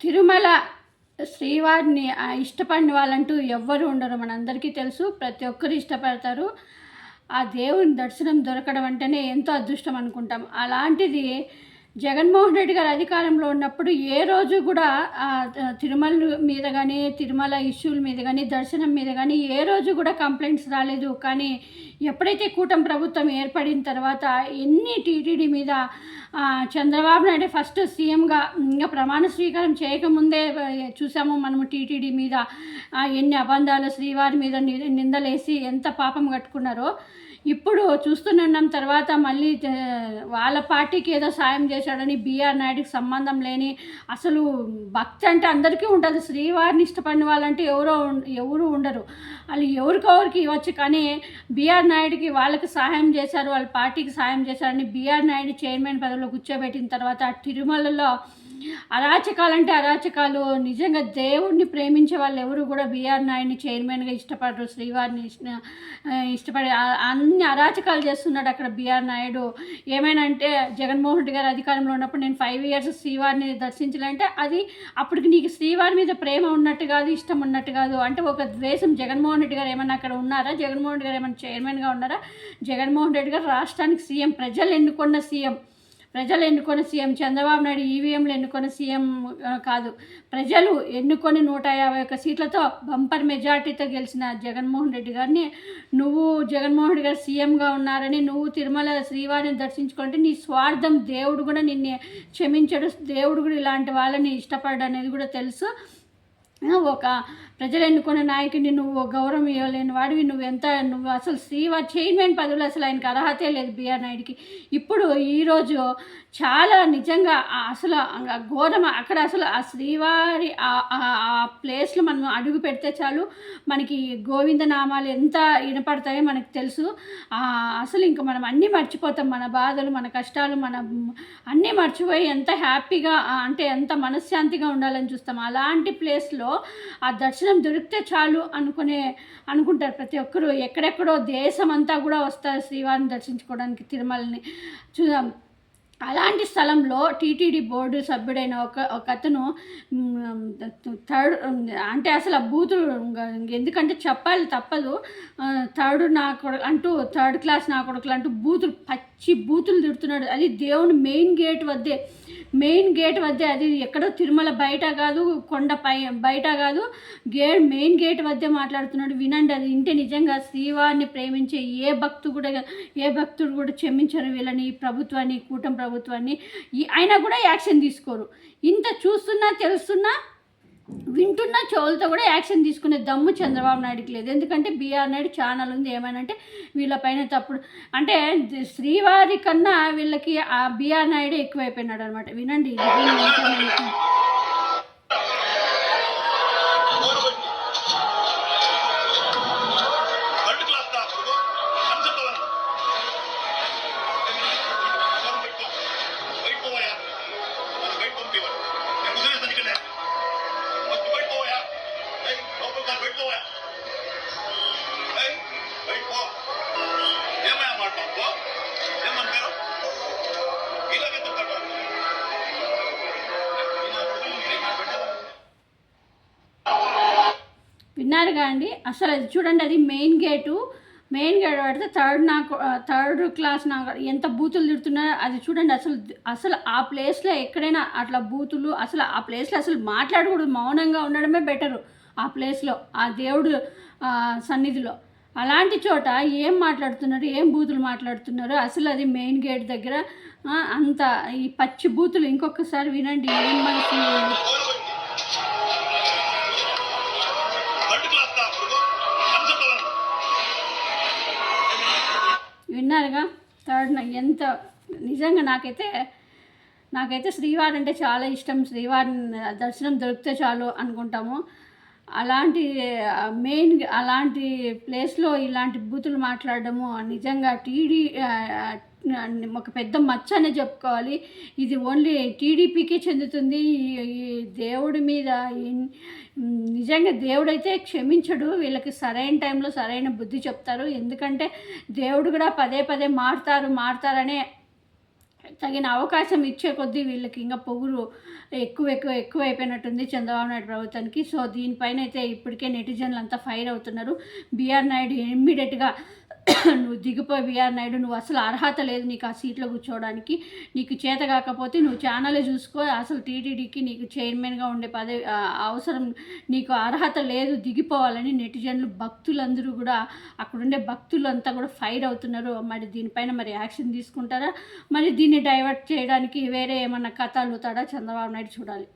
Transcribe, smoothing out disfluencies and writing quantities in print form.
తిరుమల శ్రీవారిని ఇష్టపడిన వాళ్ళంటూ ఎవ్వరు ఉండరు. మనందరికీ తెలుసు, ప్రతి ఒక్కరు ఇష్టపడతారు. ఆ దేవుని దర్శనం దొరకడం అంటేనే ఎంతో అదృష్టం అనుకుంటాం. అలాంటిది జగన్మోహన్ రెడ్డి గారు అధికారంలో ఉన్నప్పుడు ఏ రోజు కూడా తిరుమల మీద కానీ, తిరుమల ఇష్యూల మీద కానీ, దర్శనం మీద కానీ ఏ రోజు కూడా కంప్లైంట్స్ రాలేదు. కానీ ఎప్పుడైతే కూటమి ప్రభుత్వం ఏర్పడిన తర్వాత ఎన్ని టీటీడీ మీద చంద్రబాబు నాయుడు ఫస్ట్ సీఎంగా ఇంకా ప్రమాణ స్వీకారం చేయకముందే చూసాము మనము టీటీడీ మీద ఎన్ని అబంధాలు శ్రీవారి మీద నిందలేసి ఎంత పాపం కట్టుకున్నారో. ఇప్పుడు చూస్తున్నాం. తర్వాత మళ్ళీ వాళ్ళ పార్టీకి ఏదో సాయం చేశాడని బీఆర్ నాయుడికి సంబంధం లేని, అసలు భక్తి అంటే అందరికీ ఉంటుంది, శ్రీవారిని ఇష్టపడిన వాళ్ళంటే ఎవరు ఉండరు. వాళ్ళు ఎవరికొవరికి ఇవ్వచ్చు. కానీ బీఆర్ నాయుడికి వాళ్ళకి సహాయం చేశారు, వాళ్ళ పార్టీకి సహాయం చేశారని బీఆర్ నాయుడు చైర్మన్ పదవిలో కూర్చోబెట్టిన తర్వాత తిరుమలలో అరాచకాలంటే అరాచకాలు. నిజంగా దేవుడిని ప్రేమించే వాళ్ళు ఎవరు కూడా బీఆర్ నాయుడిని చైర్మన్గా ఇష్టపడరు, శ్రీవారిని ఇష్టపడి అన్ని అరాచకాలు చేస్తున్నాడు అక్కడ బీఆర్ నాయుడు. ఏమైనా అంటే జగన్మోహన్ రెడ్డి గారు అధికారంలో ఉన్నప్పుడు నేను 5 years శ్రీవారిని దర్శించాలంటే అది అప్పటికి నీకు శ్రీవారి మీద ప్రేమ ఉన్నట్టు కాదు, ఇష్టం ఉన్నట్టు కాదు. అంటే ఒక ద్వేషం. జగన్మోహన్ రెడ్డి గారు ఏమన్నా అక్కడ ఉన్నారా? జగన్మోహన్ రెడ్డి గారు ఏమైనా చైర్మన్గా ఉన్నారా? జగన్మోహన్ రెడ్డి గారు రాష్ట్రానికి సీఎం, ప్రజలు ఎన్నుకున్న సీఎం. చంద్రబాబు నాయుడు ఈవీఎంలు ఎన్నుకున్న సీఎం కాదు, ప్రజలు ఎన్నుకొని 151 సీట్లతో బంపర్ మెజార్టీతో గెలిచిన జగన్మోహన్ రెడ్డి గారిని జగన్మోహన్ రెడ్డి గారు సీఎంగా ఉన్నారని నువ్వు తిరుమల శ్రీవారిని దర్శించుకుంటే నీ స్వార్థం. దేవుడు కూడా నిన్ను క్షమించడు, దేవుడు కూడా ఇలాంటి వాళ్ళని ఇష్టపడడు అనేది కూడా తెలుసు. ఒక ప్రజలు ఎన్నుకున్న నాయకుడిని నువ్వు గౌరవం ఇవ్వలేని వాడివి. నువ్వు అసలు శ్రీవారి చైర్మన్ పదవులు అసలు ఆయనకు అర్హతే లేదు బీఆర్ నాయుడికి. ఇప్పుడు ఈరోజు చాలా నిజంగా అసలు ఘోరం. అక్కడ అసలు ఆ శ్రీవారి ఆ ప్లేస్లో మనం అడుగు పెడితే చాలు మనకి గోవిందనామాలు ఎంత వినపడతాయో మనకు తెలుసు. అసలు ఇంకా మనం అన్నీ మర్చిపోతాం, మన బాధలు, మన కష్టాలు, అన్నీ మర్చిపోయి ఎంత హ్యాపీగా అంటే ఎంత మనశ్శాంతిగా ఉండాలని చూస్తాం. అలాంటి ప్లేస్లో ఆ దర్శనం దొరికితే చాలు అనుకుంటారు ప్రతి ఒక్కరు. ఎక్కడెక్కడో దేశం అంతా కూడా వస్తారు శ్రీవారిని దర్శించుకోవడానికి తిరుమలని చూద్దాం. అలాంటి స్థలంలో టీటీడీ బోర్డు సభ్యుడైన ఒక అతను థర్డ్ అంటే అసలు ఆ బూతులు ఎందుకంటే చెప్పాలి తప్పదు. థర్డ్ క్లాస్ నా కొడుకులు అంటూ పచ్చి బూతులు తిడుతున్నాడు. అది దేవుని మెయిన్ గేట్ వద్దే అది ఎక్కడో తిరుమల బయట కాదు, కొండ బయట కాదు, మెయిన్ గేట్ వద్దే మాట్లాడుతున్నాడు. వినండి, అది వింటే నిజంగా శ్రీవారిని ప్రేమించే ఏ భక్తుడు కూడా క్షమించరు వీళ్ళని, ఈ ప్రభుత్వాన్ని, కూటమి ప్రభుత్వాన్ని. అయినా కూడా యాక్షన్ తీసుకోరు. ఇంత చూస్తున్నా, తెలుస్తున్నా, వింటున్న చెవులతో కూడా యాక్షన్ తీసుకునే దమ్ము చంద్రబాబు నాయుడికి లేదు. ఎందుకంటే బీఆర్ నాయుడు ఛానల్ ఉంది. ఏమైనా వీళ్ళపైన తప్పుడు అంటే శ్రీవారి కన్నా వీళ్ళకి ఆ బీఆర్ నాయుడే ఎక్కువైపోయినాడు అనమాట. వినండి. విన్నారుగా అండి. అసలు అది చూడండి, అది మెయిన్ గేట్ పడితే థర్డ్ క్లాస్ ఎంత బూతులు తిడుతున్నారో అది చూడండి. అసలు ఆ ప్లేస్లో ఎక్కడైనా అట్లా బూతులు అసలు ఆ ప్లేస్లో అసలు మాట్లాడకూడదు, మౌనంగా ఉండడమే బెటరు. ఆ ప్లేస్లో ఆ దేవుడు సన్నిధిలో అలాంటి చోట ఏం మాట్లాడుతున్నారు, ఏం బూతులు మాట్లాడుతున్నారు. అసలు అది మెయిన్ గేట్ దగ్గర అంత ఈ పచ్చి బూతులు. ఇంకొకసారి వినండి. ఏం మనిషి విన్నారుగా. ఎంత నిజంగా నాకైతే శ్రీవారి అంటే చాలా ఇష్టం. శ్రీవారిని దర్శనం దొరికితే చాలు అనుకుంటాము. అలాంటి ప్లేస్లో ఇలాంటి బూతులు మాట్లాడడము నిజంగా ఒక పెద్ద మచ్చ అనే చెప్పుకోవాలి. ఇది ఓన్లీ టీడీపీకే చెందుతుంది. ఈ దేవుడి మీద నిజంగా దేవుడైతే క్షమించడు. వీళ్ళకి సరైన టైంలో సరైన బుద్ధి చెప్తారు. ఎందుకంటే దేవుడు కూడా పదే మారుతారనే తగిన అవకాశం ఇచ్చే కొద్దీ వీళ్ళకి ఇంకా పొగురు ఎక్కువైపోయినట్టుంది చంద్రబాబు నాయుడు ప్రభుత్వానికి. సో దీనిపైన అయితే ఇప్పటికే నెటిజన్లు అంతా ఫైర్ అవుతున్నారు. బీఆర్ నాయుడు ఇమ్మీడియట్గా నువ్వు దిగిపోయి, బీఆర్ నాయుడు నువ్వు అసలు అర్హత లేదు నీకు ఆ సీట్లో కూర్చోవడానికి, నీకు చేత కాకపోతే నువ్వు ఛానలే చూసుకో, అసలు టీటీడీకి నీకు చైర్మన్గా ఉండే పదవి అవసరం, నీకు అర్హత లేదు, దిగిపోవాలని నెటిజన్లు భక్తులందరూ కూడా, అక్కడుండే భక్తులు అంతా కూడా ఫైర్ అవుతున్నారు. మరి దీనిపైన మరి యాక్షన్ తీసుకుంటారా, మరి దీన్ని డైవర్ట్ చేయడానికి వేరే ఏమన్నా కథ అల్లుతాడా చంద్రబాబు నాయుడు, చూడాలి.